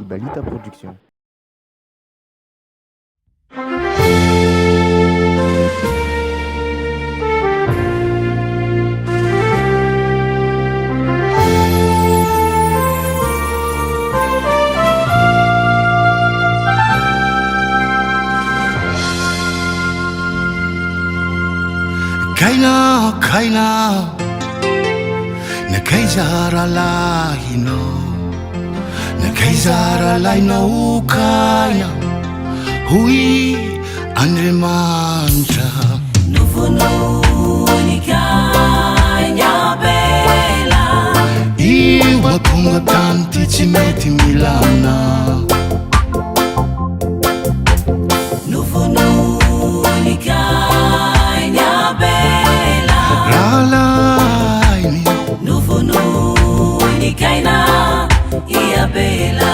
Ibalita Production. Kaina nakaizara lahino nakaizara lainao kaina hui Andriamanitra novononika nyabela io atonga tany ty tsy mety milamina novononika nyabela ralaini novononika iabela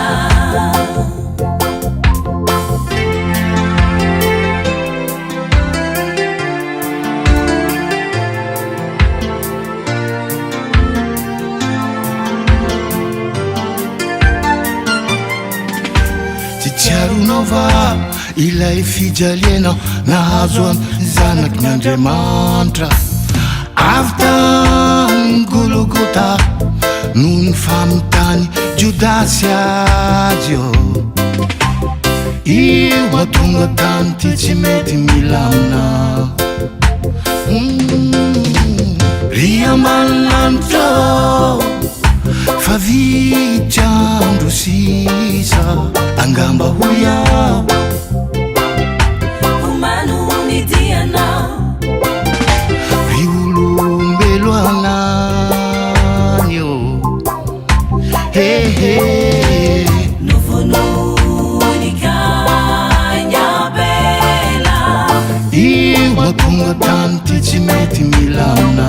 Tsiarunova ilay fijaliana nahazo amin'ny zanaky n'Andriamanitra avy tany Golgota noho ny famontany Jodasy azy io mahatonga tany ty tsy mety milamina ry ambanilanitra fa vitsy andro sisa angamba ho iaho omanonidianao ry olombelo agnany hehe novononika nyabela io mahatonga tany ty tsy mety milamina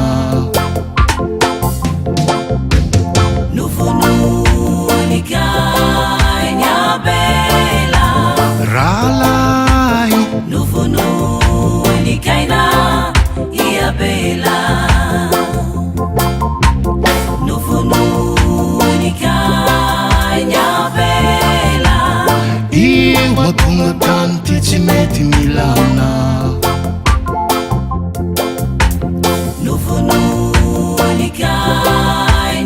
novononika nyabela ralai novononika iabela novononika nyabela io mahatonga tany ty tsy mety milamina novononika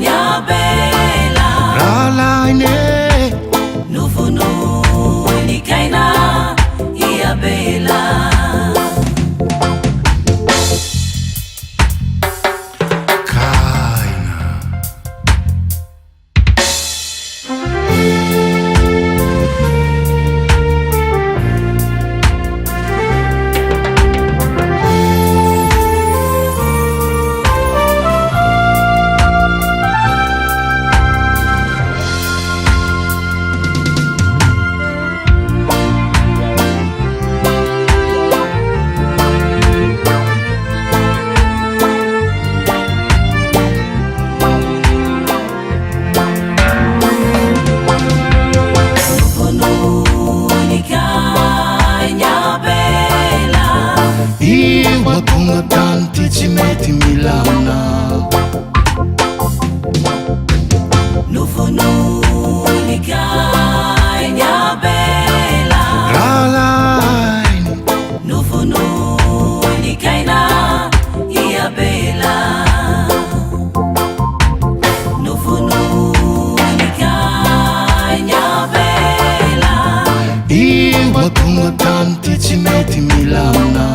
nyabela ralaine novononika iabela mahatonga tany ty tsy mety milamina novononika nyabela ralaini novononika iabela novononika nyabela io mahatonga tany ty tsy mety milamina